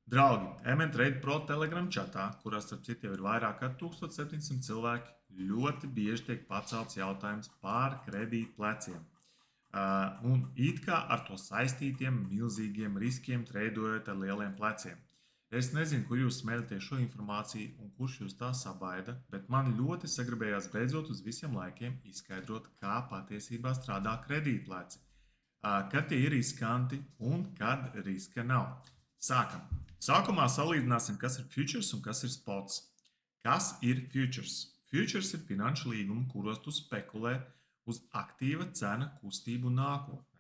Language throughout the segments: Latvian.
Draugi, MNTrade Pro Telegram čatā, kurā starp citu jau ir vairāk kā 1700 cilvēki, ļoti bieži tiek pacelts jautājums par kredītpleciem. Un it kā ar to saistītiem milzīgiem riskiem treidojot ar lieliem pleciem. Es nezinu, kur jūs smelties šo informāciju un kurš jūs tā sabaida, bet man ļoti sagribējās beidzot uz visiem laikiem izskaidrot, kā patiesībā strādā kredītpleci. Kad tie ir riskanti un kad riska nav. Sākam! Sākumā salīdzināsim, kas ir futures un kas ir spots. Kas ir futures? Futures ir finanšu līgumi, kuros tu spekulē uz aktīva cena kustību nākotnē.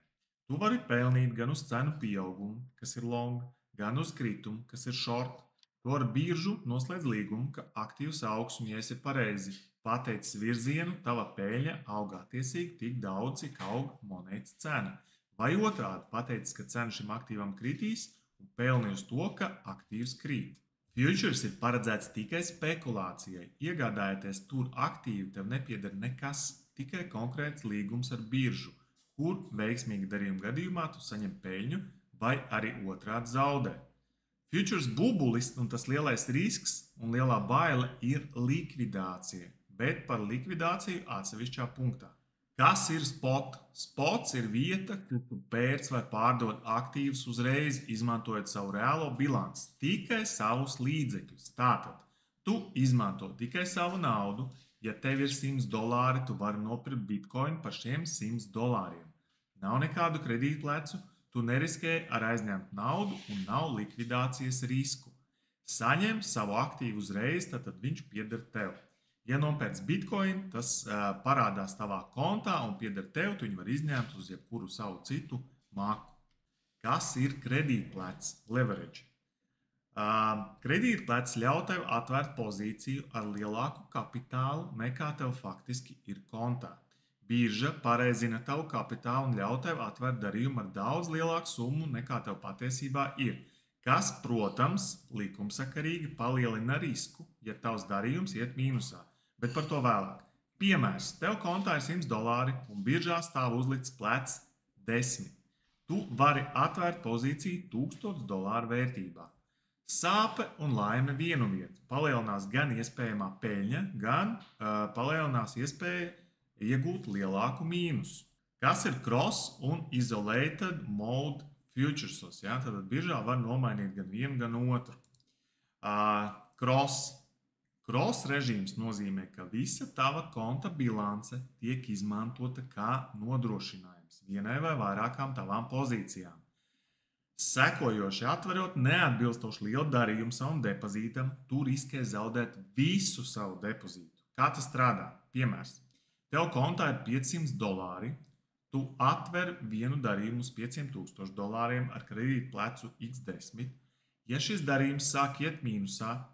Tu vari pelnīt gan uz cenu pieaugumu, kas ir long, gan uz kritumu, kas ir short. Tu ar biržu noslēdz līgumu, ka aktīvs augs un, ja esi pareizi pateicis virzienu, tava peļņa aug attiecīgi tik daudz, cik aug monētas cena. Vai otrādi pateicis, ka cena šim aktīvam kritīs un pelni uz to, ka aktīvs krīt. Futures ir paredzēts tikai spekulācijai. Iegādājoties tur aktīvi, tev nepieder nekas, tikai konkrēts līgums ar biržu, kur veiksmīga darījuma gadījumā tu saņem peļņu vai arī otrādi zaudē. Futures bubulis un tas lielais risks un lielā baile ir likvidācija, bet par likvidāciju atsevišķā punktā. Kas ir spot? Spots ir vieta, kur tu pērc vai pārdod aktīvus uzreiz, izmantojot savu reālo bilanci, tikai savus līdzekļus. Tātad, tu izmanto tikai savu naudu. Ja tev ir $100, tu vari nopirkt bitcoin par šiem $100. Nav nekādu kredītplecu, tu neriskē ar aizņemt naudu un nav likvidācijas risku. Saņem savu aktīvu uzreiz, tad viņš pieder tev. Ja nopērc bitcoin, tas parādās tavā kontā un pieder tev, tu viņu var izņemt uz jebkuru savu citu maku. Kas ir kredītplecs? Leverage. Kredītplecs ļauj tev atvērt pozīciju ar lielāku kapitālu nekā tev faktiski ir kontā. Birža pareizina tavu kapitālu un ļauj tev atvērt darījumu ar daudz lielāku summu nekā tev patiesībā ir. Kas, protams, likumsakarīgi palielina risku, ja tavs darījums iet mīnusā. Bet par to vēlāk. Piemērs, tev kontā ir $100 un biržā stāv uzlikts plecs 10. Tu vari atvērt pozīciju $1000 vērtībā. Sāpe un laime vienu vietu. Palielinās gan iespējamā peļņa, gan palielinās iespēja iegūt lielāku mīnusu. Kas ir cross un isolated mode futuresos? Ja? Tad biržā var nomainīt gan vienu, gan otru. Cross režīms nozīmē, ka visa tava konta bilance tiek izmantota kā nodrošinājums vienai vai vairākām tavām pozīcijām. Sekojoši atverot neatbilstoši lielu darījumu savam depozītam, tu riskē zaudēt visu savu depozītu. Kā tas strādā? Piemērs. Tev kontā ir $500, tu atver vienu darījumu uz $5000 ar kredītplecu X10. Ja šis darījums sāk iet mīnusā,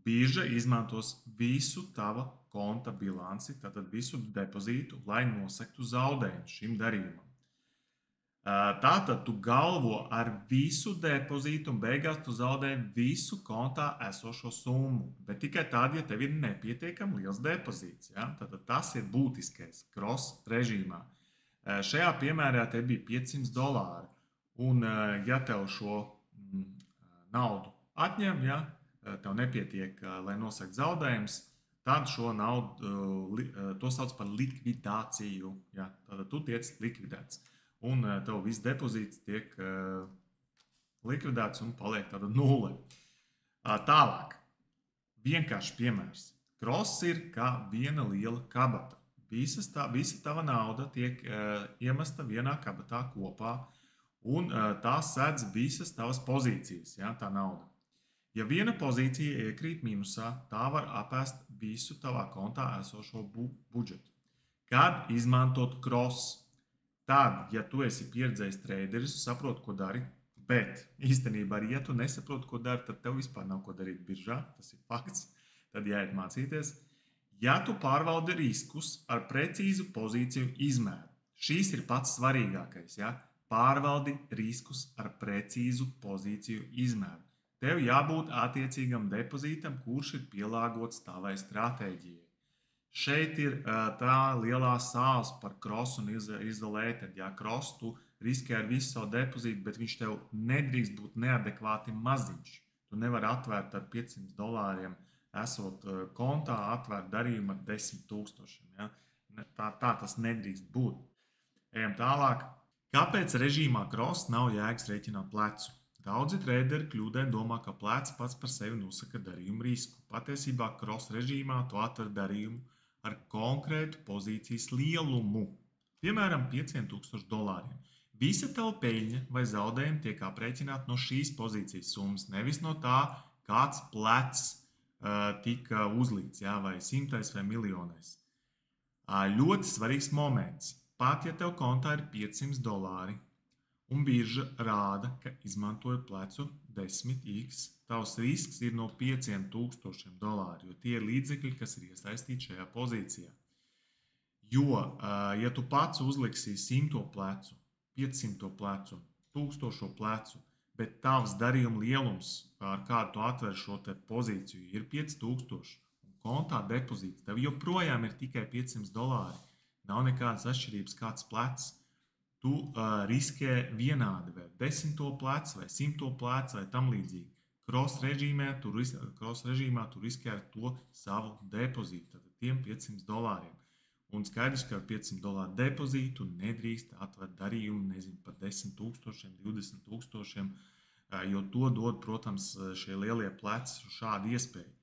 birža izmantos visu tava konta bilanci, tātad visu depozītu, lai nosektu zaudējumu šim darījumam. Tātad tu galvo ar visu depozītu un beigās tu zaudē visu kontā esošo summu, bet tikai tad, ja tev ir nepietiekami liels depozīts. Ja? Tātad tas ir būtiskais cross režīmā. Šajā piemērā te bija $500 un ja tev šo naudu atņem, ja, tev nepietiek, lai nosakt zaudējums, tad šo naudu, to sauc par likvidāciju. Ja? Tātad tu tiec likvidēts. Un tev viss depozīts tiek likvidēts un paliek tāda nulle. Tālāk. Vienkārši piemērs. Cross ir kā viena liela kabata. Visa tava nauda tiek iemesta vienā kabatā kopā un tā sedz visas tavas pozīcijas, ja, tā nauda. Ja viena pozīcija iekrīt mīnusā, tā var apēst visu tavā kontā esošo budžetu. Kad izmantot cross? Tad, ja tu esi pieredzējis traderis, saproti, ko dari, bet īstenībā arī, ja tu nesaproti, ko dari, tad tev vispār nav ko darīt biržā, tas ir fakts, tad jāiet mācīties. Ja tu pārvaldi riskus ar precīzu pozīciju izmēru, šīs ir pats svarīgākais, ja? Pārvaldi riskus ar precīzu pozīciju izmēru. Tev jābūt attiecīgam depozītam, kurš ir pielāgots tavai stratēģijai. Šeit ir tā lielā sāls par cross un isolated. Ja cross tu riskē ar visu savu depozītu, bet viņš tev nedrīkst būt neadekvāti maziņš. Tu nevari atvērt ar $500 esot kontā, atvērt darījumu ar 10,000. Ja? Tā tas nedrīkst būt. Ejam tālāk. Kāpēc režīmā cross nav jēgas rēķināt plecu? Daudzi traderi kļūdaini domā, ka plecs pats par sevi nosaka darījumu risku. Patiesībā cross režīmā tu atver darījumu ar konkrētu pozīcijas lielumu, piemēram, $5,000. Visa tava peļņa vai zaudējumi tiek aprēķināti no šīs pozīcijas summas, nevis no tā, kāds plecs tika uzlīts, ja, vai 100 vai miljonais. Ļoti svarīgs moments. Pat ja tev kontā ir $500 un birža rāda, ka izmantoja plecu 10x, tavs risks ir no $5,000, jo tie ir līdzekļi, kas ir iesaistīti šajā pozīcijā. Jo, ja tu pats uzliksi 100 plecu, 500 plecu, 1000 plecu, bet tavs darījuma lielums, ar kādu tu atver šo te pozīciju, ir 5000 un kontā depozīts, tev joprojām ir tikai $500. Nav nekādas atšķirības, kāds plecs. Tu riskē vienādi vai 10 plecu, vai 100 plecu, vai tam līdzīgi. Cross režīmā tu riskē ar to savu depozītu, tad tiem $500. Un skaidrs, ka ar $500 depozītu nedrīkst atvērt darījumu, nezinu, par 10,000, 20,000, jo to dod, protams, šie lielie pleci šādu iespēju.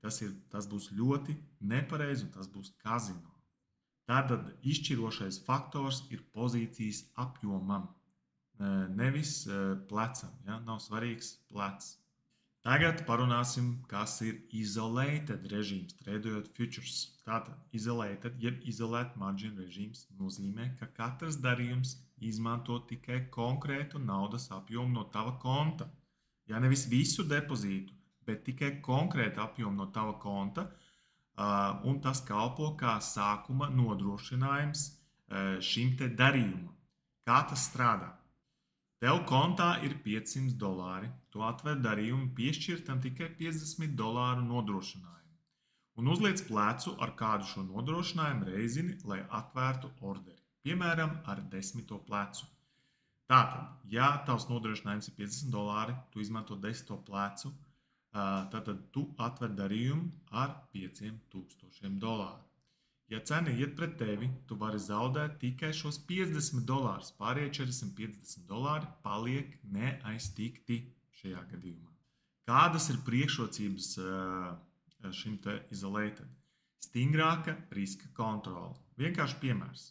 Tas būs ļoti nepareizi un tas būs kazino. Tātad izšķirošais faktors ir pozīcijas apjomam, nevis plecam. Ja? Nav svarīgs plecs. Tagad parunāsim, kas ir isolated režīms, tradējot futures. Tātad isolated, jeb isolēt margin režīms nozīmē, ka katrs darījums izmanto tikai konkrētu naudas apjomu no tava konta. Ja nevis visu depozītu, bet tikai konkrētu apjomu no tava konta, un tas kalpo kā sākuma nodrošinājums šim te darījumam. Kā tas strādā? Tev kontā ir $500, tu atver darījumu, piešķir tam tikai $50 nodrošinājumu un uzliec plecu ar kādu šo nodrošinājumu reizini, lai atvērtu orderi, piemēram, ar 10. plecu. Tātad, ja tavs nodrošinājums ir $50, tu izmanto 10. plecu, tad tu atver darījumu ar $5,000. Ja cena iet pret tevi, tu vari zaudēt tikai šos $50. Pārējie $450 paliek neaiztikti šajā gadījumā. Kādas ir priekšrocības šim te isolated? Stingrāka riska kontrole. Vienkārši piemērs.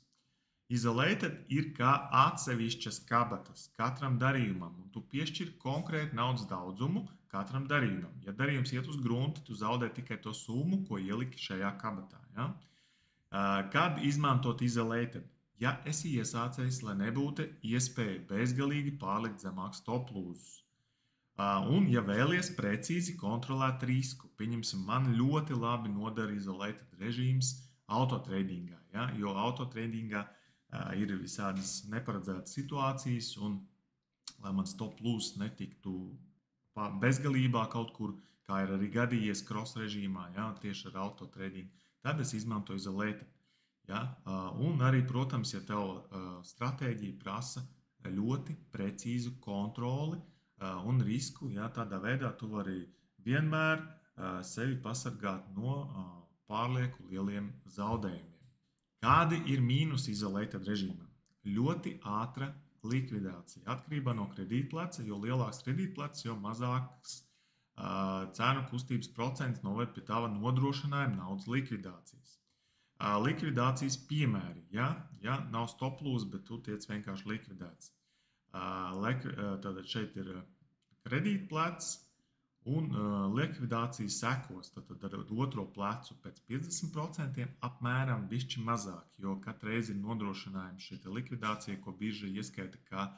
Isolated ir kā atsevišķas kabatas katram darījumam, un tu piešķir konkrētu naudas daudzumu katram darījumam. Ja darījums iet uz grunti, tu zaudē tikai to summu, ko ieliki šajā kabatā. Ja? Kad izmantot isolated? Ja esi iesācējis, lai nebūtu iespēja bezgalīgi pārlikt zemāk stop lūzus. Un ja vēlies precīzi kontrolēt risku, pieņemsim, man ļoti labi nodara isolated režīms autotradingā, ja? Jo autotradingā ir visādas neparedzētas situācijas, un lai man stop lūzus netiktu bezgalībā kaut kur, kā ir arī gadījies cross režīmā, ja? Tieši ar autotradingu. Tad es izmantoju isolated. Ja? Un arī, protams, ja tev stratēģija prasa ļoti precīzu kontroli un risku, ja? Tādā veidā tu vari vienmēr sevi pasargāt no pārlieku lieliem zaudējumiem. Kādi ir mīnusi isolated režīmam? Ļoti ātra likvidācija. Atkarībā no kredītpleca, jo lielāks kredītplecs, jo mazāks cenu kustības procents noved pie tava nodrošinājuma naudas likvidācijas. Likvidācijas piemēri, ja nav stop loss, bet tu tiec vienkārši likvidēts. Tātad šeit ir kredītplecs un likvidācijas sekos, tātad ar otro plecu pēc 50% apmēram bišķi mazāk, jo katru reizi ir nodrošinājums šī likvidācija, ko birža ieskaita kā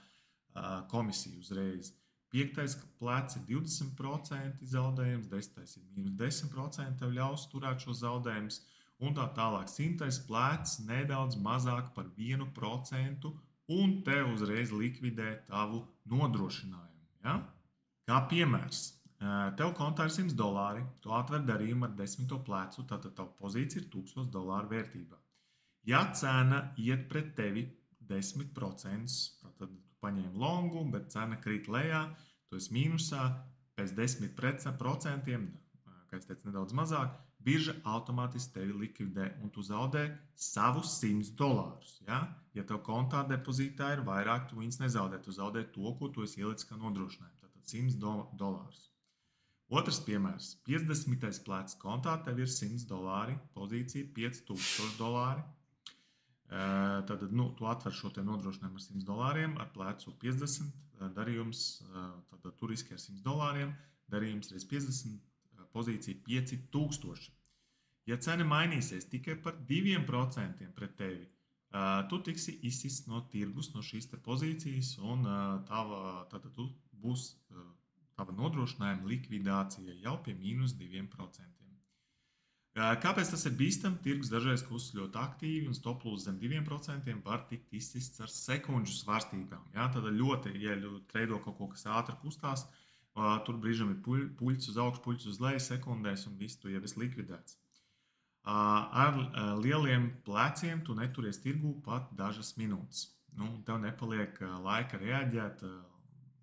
komisiju uzreiz. 5. plec ir 20% zaudējums, 10. ir mīnus 10%, tev ļaus turēt šo zaudējumus, un tā tālāk. 100. plec nedaudz mazāk par 1%, un tev uzreiz likvidē tavu nodrošinājumu. Ja? Kā piemērs, tev kontā ir $100, tu atver darījumu ar 10. plecu, tātad tavu pozīcija ir $1000 vērtībā. Ja cena iet pret tevi 10%, tātad paņēmi longu, bet cena krīt lejā, tu esi mīnusā, pēc 10%, kā es teicu, nedaudz mazāk, birža automātiski tevi likvidē un tu zaudē savus $100. Ja, ja tev kontā depozītā ir vairāk, tu viņus nezaudē. Tu zaudē to, ko tu esi ielicis kā nodrošinājumu. Tātad $100. Otrs piemērs. 50. plecs kontā tev ir $100, pozīcija $5000. Tad tu atver šo te nodrošinājumu ar $100, ar plecu 50, darījums, tad tu riski ar $100, darījums reiz 50, pozīcija 5000. Ja cena mainīsies tikai par 2% pret tevi, tu tiksi izsists no tirgus, no šīs te pozīcijas, un tu būs tava nodrošinājuma likvidācija jau pie -2%. Kāpēc tas ir bīstami? Tirgus dažreiz kustas ļoti aktīvi, un stop loss zem 2% var tikt izsists ar sekundžu svārstībām. Ja? Tad ļoti, ja treido kaut ko, kas ātri kustās, tur brīžam ir puļķis uz augšu, puļķis uz leju sekundēs, un viss tu jau esi likvidēts. Ar lieliem pleciem tu neturies tirgū pat dažas minūtes. Tev nepaliek laika reaģēt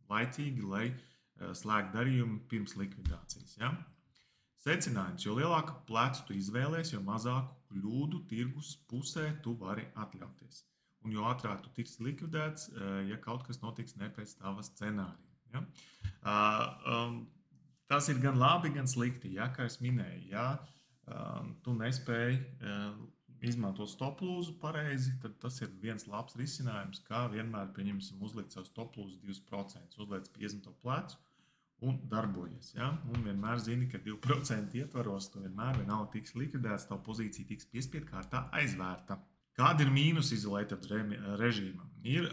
laicīgi, lai slēgtu darījumu pirms likvidācijas. Ja? Secinājums, jo lielāku plecu tu izvēlies, jo mazāku kļūdu tirgus pusē tu vari atļauties. Un jo ātrāk tu tiksi likvidēts, ja kaut kas notiks ne pēc tava scenārija. Ja? Tas ir gan labi, gan slikti, ja, kā es minēju. Ja tu nespēji izmantot stop loss pareizi, tad tas ir viens labs risinājums, kā vienmēr, pieņemsim, uzlikt savu stop loss 2%, uzliec 50. plecu un darbojies. Ja? Un vienmēr zini, ka 2% ietvaros tu vienmēr tiks likvidēts, tavu pozīcija tiks piespiedu kārtā aizvērta. Kādi ir mīnus izolētas režīmam? Ir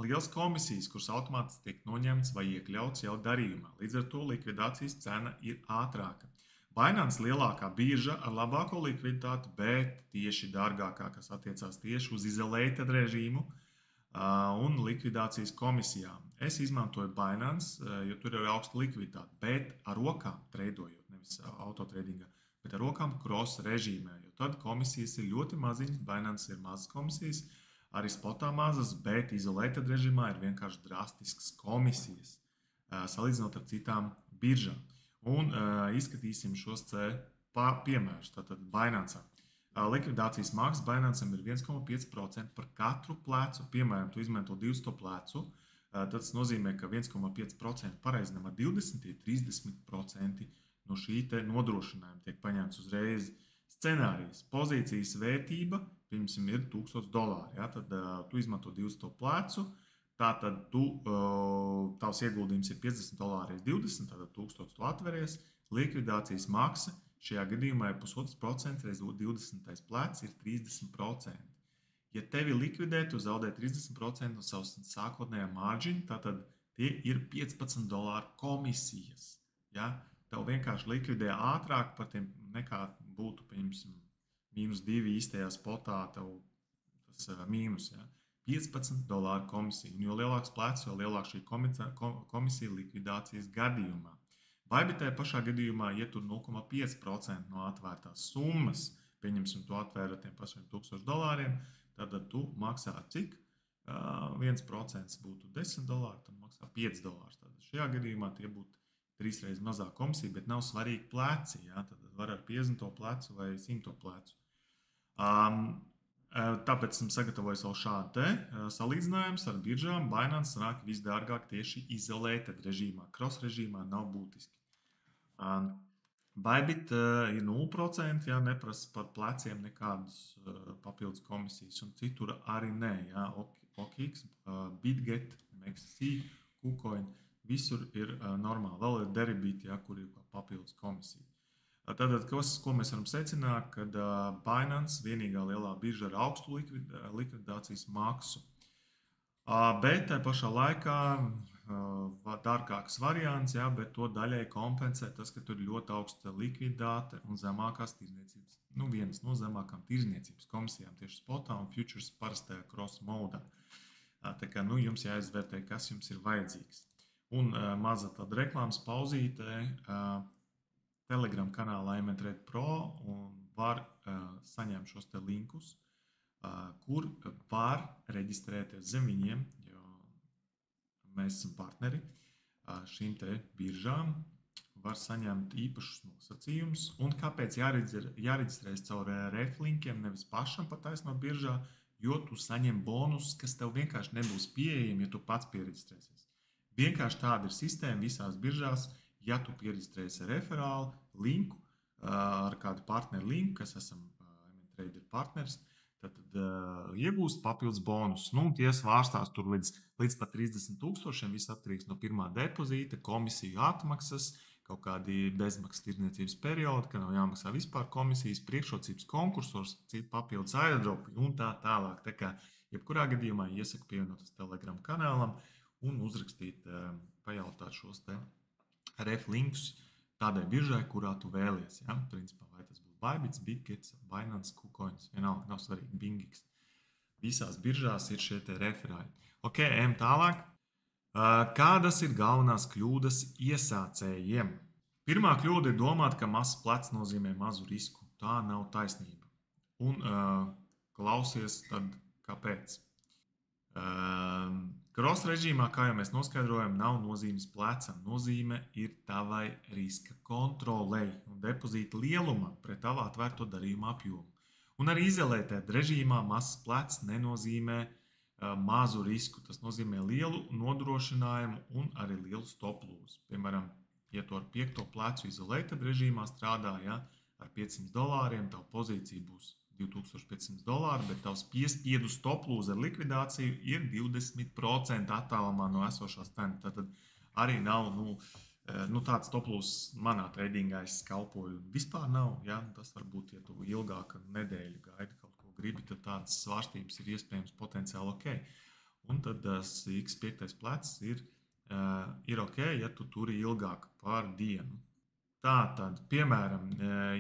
liels komisijas, kuras automātiski tiek noņemts vai iekļauts jau darījumā. Līdz ar to likvidācijas cena ir ātrāka. Binance lielākā birža ar labāko likviditāti, bet tieši dārgākā, kas attiecās tieši uz izolētas režīmu un likvidācijas komisijām. Es izmantoju Binance, jo tur ir augsta likviditāte, bet ar rokām treidojot, nevis autotradingā, bet ar rokām cross režīmē, jo tad komisijas ir ļoti maziņas, Binance ir mazas komisijas, arī spotā mazas, bet izolētas režīmā ir vienkārši drastiskas komisijas, salīdzinot ar citām biržām. Un izskatīsim šos piemērus. Tātad Binance. Likvidācijas maksa Binance ir 1,5% par katru plecu. Piemēram, tu izmanto 200 plecu. Tas nozīmē, ka 1,5% pareizinām ar 20–30% no šī te nodrošinājuma tiek paņemts uzreiz. Scenārijas. Pozīcijas vērtība, piemēram, ir $1000. Ja? Tad tu izmanto 200 plecu. Tātad tavs ieguldījums ir $50 reiz 20, tātad 1000 tu atveries. Likvidācijas maksa šajā gadījumā ir 1,5% reiz 20. plecs ir 30%. Ja tevi likvidē, tu zaudē 30% no savas sākotnējā margina, tātad tie ir $15 komisijas. Ja? Tev vienkārši likvidē ātrāk par tiem nekā būtu, pieņemsim, -2 īstajā spotā, tev tas mīnus. Ja? $15 komisija. Un jo lielāks plecs, jo lielāka šī komisija likvidācijas gadījumā. Vai bet tajā pašā gadījumā, ja tur 0,5% no atvērtās summas, pieņemsim, tu atvēri ar tiem pašiem $1000, tad tu maksā cik? 1% būtu $10, tad maksā $5. Tad šajā gadījumā tie būtu 3 reizes mazāk komisija, bet nav svarīgi pleci. Ja? Tad var ar 50. plecu vai 100. plecu. Tāpēc esmu sagatavojis vēl šādu te salīdzinājumus ar biržām. Binance nāk visdārgāk tieši izolētas režīmā. Cross režīmā nav būtiski. Bybit ir 0%, ja neprasa par pleciem nekādas papildus komisijas, un citur arī nē. Ja? OKX, BitGet, MXC, KuCoin, visur ir normāli. Vēl ir Deribit, ja, kur ir papildus komisija. Tātad, ko mēs varam secināt, kad Binance vienīgā lielā birža ar augstu likvidācijas maksu. Bet tajā pašā laikā dārgāks variants, ja, bet to daļai kompensē tas, ka tur ir ļoti augsta likviditāte un zemākās tirzniecības. Vienas no zemākām tirzniecības komisijām tieši spotā un futures parastajā cross modā. Tā kā jums jāizvērtē, kas jums ir vajadzīgs. Un maza tāda reklāmas pauzītē. Telegram kanālā MTrade Pro un var saņemt šos te linkus, kur var reģistrēties zem viņiem, jo mēs esam partneri. šīm te biržām var saņemt īpašus nosacījumus. Un kāpēc jāreģistrējas caur reflinkiem, nevis pašam pataisnot biržā, jo tu saņem bonus, kas tev vienkārši nebūs pieejami, ja tu pats piereģistrēsies. Vienkārši tāda ir sistēma visās biržās. Ja tu piereģistrējies ar referālu linku, ar kādu partneru linku, kas esam MNTrader partners, tad iegūst papildus bonus. Nu, tie svārstās tur līdz pat 30,000, viss atkarīgs no pirmā depozīta, komisiju atmaksas, kaut kādi bezmaksas tirdzniecības periodi, ka nav jāmaksā vispār komisijas, priekšrocības konkursos, citu papildus airdropi un tā tālāk. Tā kā jebkurā gadījumā iesaku pievienoties Telegram kanālam un uzrakstīt, pajautāt šos te ref linkus tādai biržai, kurā tu vēlies. Ja? Principā, vai tas būtu Bybit, Bitgets, Binance, KuCoins, vienalga, nav svarīgi, Bingix. Visās biržās ir šie te referāļi. Ok, ejam tālāk. Kādas ir galvenās kļūdas iesācējiem? Pirmā kļūda ir domāt, ka mazs plecs nozīmē mazu risku. Tā nav taisnība. Un klausies tad, kāpēc? Cross režīmā, kā jau mēs noskaidrojam, nav nozīmes plecam. Nozīme ir tavai riska kontrolei un depozīta lielumam pret tavu atvērto darījumu apjomu. Un arī izolētēt režīmā mazs plecs nenozīmē mazu risku. Tas nozīmē lielu nodrošinājumu un arī lielu stop loss. Piemēram, ja tu ar 5. plecu izolētēt režīmā strādā, ja, ar $500, tavu pozīcija būs $2,500, bet tavs piespiedu stop loss ar likvidāciju ir 20% attālumā no esošās cenas. Tad arī nav tāds stop loss manā tradingā es skalpoju. Vispār nav. Ja? Tas var būt, ja tu ilgāku nedēļu gaidi kaut ko gribi, tad tādas svārstības ir iespējams potenciāli ok. Un tad X5. plecs ir ok, ja tu turi ilgāk par dienu. Tātad, piemēram,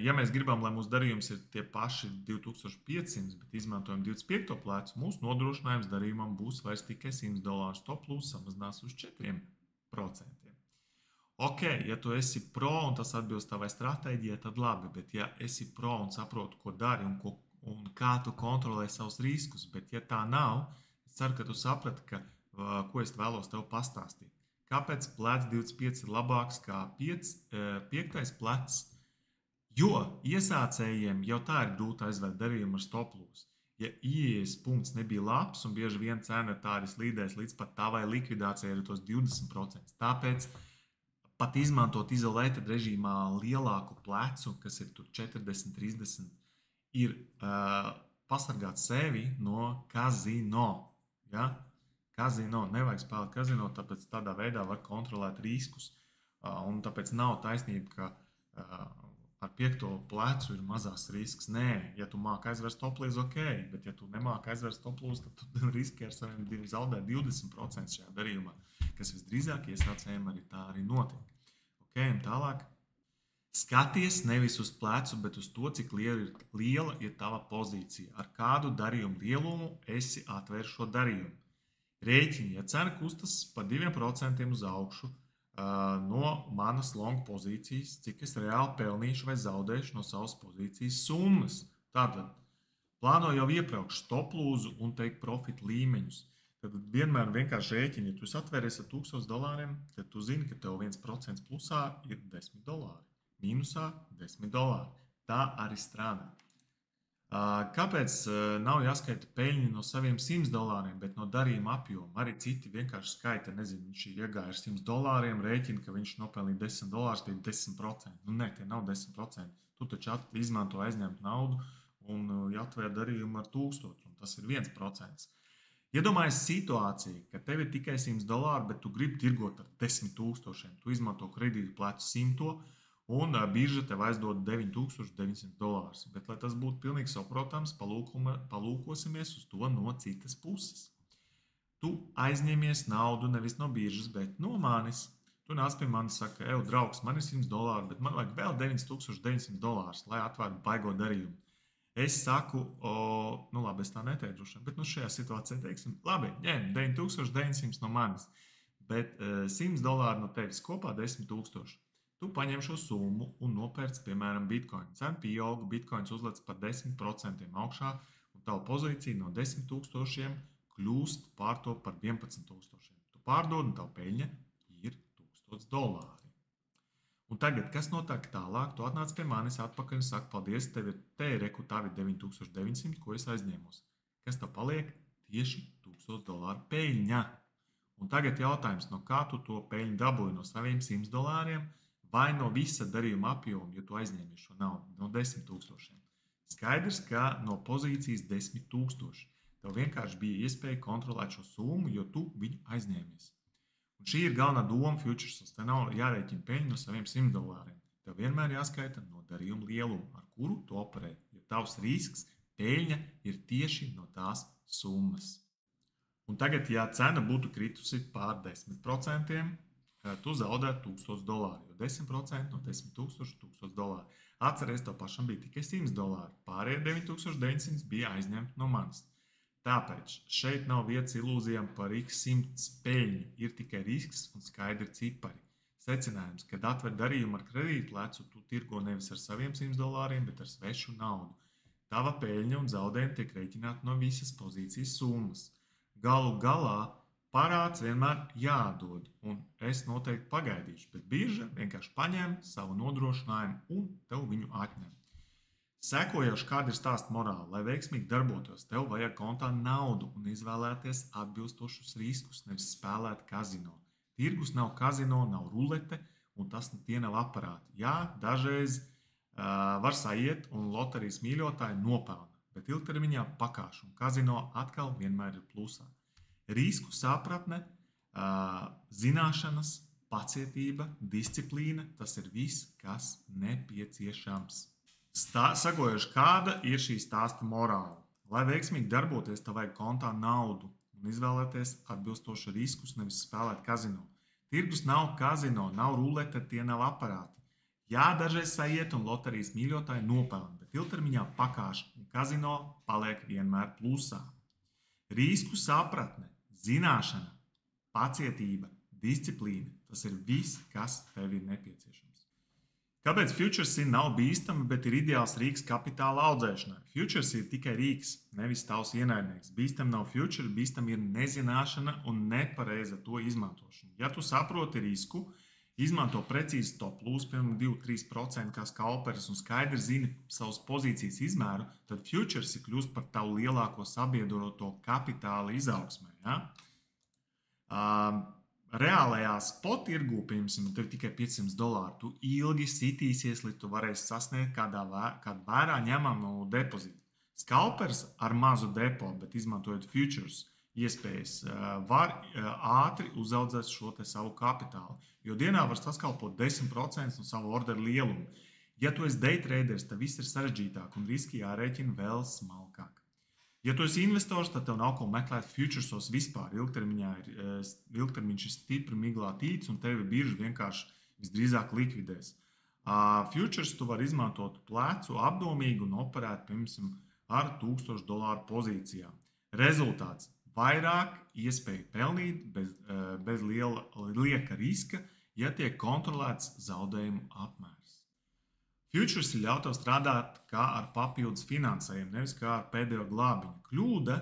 ja mēs gribam, lai mūsu darījums ir tie paši 2500, bet izmantojam 25. plecu, mūsu nodrošinājums darījumam būs vairs tikai $100 stop loss samazinās uz 4%. Ok, ja tu esi pro un tas atbilst tavai stratēģijai, tad labi, bet ja esi pro un saproti, ko dari un kā tu kontrolē savus riskus, bet ja tā nav, es ceru, ka tu saprati, ko es vēlos tev pastāstīt. Kāpēc plecs 25 ir labāks kā 5. plecs? Jo iesācējiem jau tā ir grūti aizvērt darījumu ar stop loss. Ja ieejas punkts nebija labs un bieži vien cena tā arī slīdēs līdz pat tavai likvidācijai ir tos 20%. Tāpēc pat izmantot izolētad režīmā lielāku plecu, kas ir tur 40, 30, ir pasargāt sevi no kazino. Ja? Kazino, nevajag spēlēt kazino, tāpēc tādā veidā var kontrolēt riskus. Un tāpēc nav taisnība, ka ar 5. plecu ir mazās risks. Nē, ja tu māki aizvērst stop loss, ok, bet ja tu nemāki aizvērst stop loss, tad tu riski ar saviem zaudēt 20% šajā darījumā, kas visdrīzāk iesācējiem arī tā arī notiek. Ok, un tālāk. Skaties nevis uz plecu, bet uz to, cik liela ir tava pozīcija. Ar kādu darījumu lielumu esi atvērs šo darījumu. Rēķini, ja cena kustas par 2% uz augšu no manas long pozīcijas, cik es reāli pelnīšu vai zaudēšu no savas pozīcijas summas. Tātad plāno jau iepriekš stop lossu un teikt profit līmeņus. Tad vienmēr vienkārši rēķini, ja tu atvēries ar $1000, tad tu zini, ka tev 1% plusā ir $10, mīnusā $10. Tā arī strādā. Kāpēc nav jāskaita peļņa no saviem $100, bet no darījuma apjoma? Arī citi vienkārši skaita, nezinu, viņš iegāja ar $100, rēķina, ka viņš nopelnīja $10, tie ir 10%. Nu, nē, tie nav 10%. Tu taču izmanto aizņemt naudu un atvēr darījumu ar 1000, un tas ir 1%. Iedomājies situāciju, ka tev ir tikai $100, bet tu gribi tirgot ar 10,000. Tu izmanto kredītu plecu 100, un birža tev aizdod $9,900. Bet, lai tas būtu pilnīgi saprotams, palūkosimies uz to no citas puses. Tu aizņemies naudu nevis no biržas, bet no manis. Tu nāc pie manis, saka, draugs, man ir $100, bet man vajag vēl $9,900, lai atvērtu baigo darījumu. Es saku, nu labi, es tā neteikšu, bet nu šajā situācijā teiksim, labi, ņem $9,900 no manis, bet $100 no tevis kopā 10,000. Tu paņem šo summu un nopērc, piemēram, Bitcoin. Cena pieauga, Bitcoins uzlec par 10% augšā, un tavu pozīciju no 10,000 kļūst pārtop par 11,000. Tu pārdod, un tavu peļņa ir $1000. Un tagad, kas notiek tālāk? Tu atnāc pie manis atpakaļ un saki, paldies, tev ir reku tavi 9900, ko es aizņēmos. Kas tev paliek? Tieši $1000 peļņa. Un tagad jautājums, no kā tu to peļņu dabūji? No saviem $100 vai no visa darījuma apjoma, ja tu aizņēmies šo naudu, no 10 000? Skaidrs, ka no pozīcijas 10 000. Tev vienkārši bija iespēja kontrolēt šo summu, jo tu viņu aizņēmies. Un šī ir galvenā doma futuresos. Te nav jārēķina peļņa no saviem $100. Tev vienmēr jāskaita no darījuma lielumu, ar kuru tu operē. Jo tavs risks, peļņa ir tieši no tās summas. Un tagad, ja cena būtu kritusi pār 10%, tu zaudē $1000, jo 10% no 10 000 $1000. Atceries, tev pašam bija tikai $100, pārējie 9900 bija aizņemti no manis. Tāpēc šeit nav vietas ilūzijām par x100 peļņu, ir tikai risks un skaidri cipari. Secinājums, kad atver darījumu ar kredītlecu, tu tirgo nevis ar saviem $100, bet ar svešu naudu. Tava peļņa un zaudējumi tiek rēķināti no visas pozīcijas summas. Galu galā parāds vienmēr jādod, un es noteikti pagaidīšu, bet birža vienkārši paņem savu nodrošinājumu un tev viņu atņem. Sekojoši, kāda ir stāsta morāla, lai veiksmīgi darbotos, tev vajag kontā naudu un izvēlēties atbilstošus riskus, nevis spēlēt kazino. Tirgus nav kazino, nav rulete, un tie nav aparāti. Jā, dažreiz var saiet, un loterijas mīļotāji nopelna, bet ilgtermiņā pakāš, un kazino atkal vienmēr ir plusā. Risku sapratne, zināšanas, pacietība, disciplīna, tas ir viss, kas nepieciešams. Sakojoši, kāda ir šī stāsta morāla? Lai veiksmīgi darboties, tev vajag kontā naudu un izvēlēties atbilstoši riskus, nevis spēlēt kazino. Tirgus nav kazino, nav rulete, tie nav aparāti. Jā, dažreiz saiet un loterijas mīļotāji nopelna, bet ilgtermiņā pakāš un kazino paliek vienmēr plusā. Risku sapratne, zināšana, pacietība, disciplīna, tas ir viss, kas tev ir nepieciešams. Kāpēc futuresi nav bīstami, bet ir ideāls rīks kapitāla audzēšanai? Futuresi ir tikai rīks, nevis tavs ienaidnieks. Bīstami nav future, bīstami ir nezināšana un nepareiza to izmantošana. Ja tu saproti risku, izmanto precīzi stop loss, piemēram 2-3% kā skalperis un skaidri zini savas pozīcijas izmēru, tad futuresi kļūst par tavu lielāko sabiedroto kapitāla izaugsmē. Ja? Reālajā spot tirgū, piemēram, tev tikai $500, tu ilgi sitīsies, līdz tu varēsi sasniegt kādu vērā ņemamu depozītu. Skalpers ar mazu depo, bet izmantojot futures iespējas, var ātri uzaudzēt šo te savu kapitālu, jo dienā var saskalpot 10% no savu orderu lielumu. Ja tu esi day traders, tad viss ir sarežģītāk un riski jārēķina vēl smalkāk. Ja tu esi investors, tad tev nav ko meklēt futuresos vispār. Ilgtermiņš ir stipri miglātīts un tevi birža vienkārši visdrīzāk likvidēs. Futures tu vari izmantot plecu apdomīgi un operēt, piemēram, ar $1000 pozīcijām. Rezultāts – vairāk iespēju pelnīt bez lieka riska, ja tiek kontrolēts zaudējumu apmērs. Futures ir ļauj tev strādāt kā ar papildus finansējumu, nevis kā ar pēdējo glābiņu. Kļūda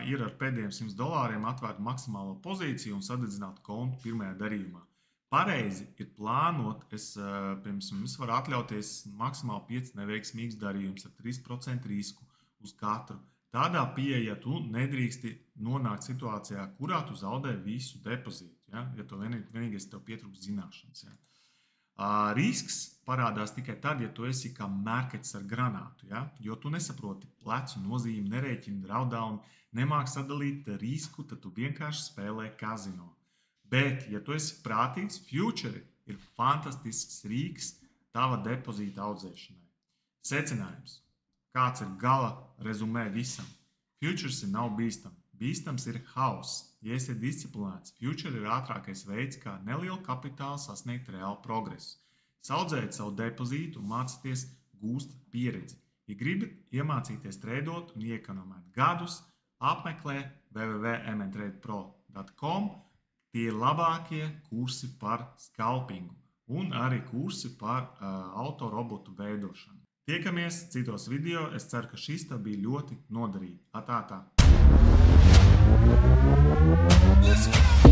ir ar pēdējiem $100 atvērt maksimālo pozīciju un sadedzināt kontu pirmajā darījumā. Pareizi ir plānot, es varu atļauties maksimāli 5 neveiksmīgus darījumus ar 3% risku uz katru. Tādā pieeja tu nedrīksti nonākt situācijā, kurā tu zaudē visu depozītu, ja tu vienīgais tev pietrūkst zināšanas. Ja? Risks parādās tikai tad, ja tu esi kā mērkeķis ar granātu, ja? Jo tu nesaproti plecu nozīmi, nerēķini draudā un nemāki sadalīt risku, tad tu vienkārši spēlē kazino. Bet, ja tu esi prātīgs, future ir fantastisks rīks tava depozīta audzēšanai. Secinājums. Kāds ir gala rezumē visam? Futures nav bīstami. Bīstams ir hauss. Ja esi disciplinēts, future ir ātrākais veids, kā nelielu kapitālu sasniegt reālu progresu. Saudzējiet savu depozītu un mācieties gūst pieredzi. Ja gribat iemācīties treidot un iekonomēt gadus, apmeklē www.mntradepro.com. Tie ir labākie kursi par skalpingu un arī kursi par autorobotu veidošanu. Tiekamies citos video. Es ceru, ka šis tev bija ļoti noderīgi. Atā. Let's go!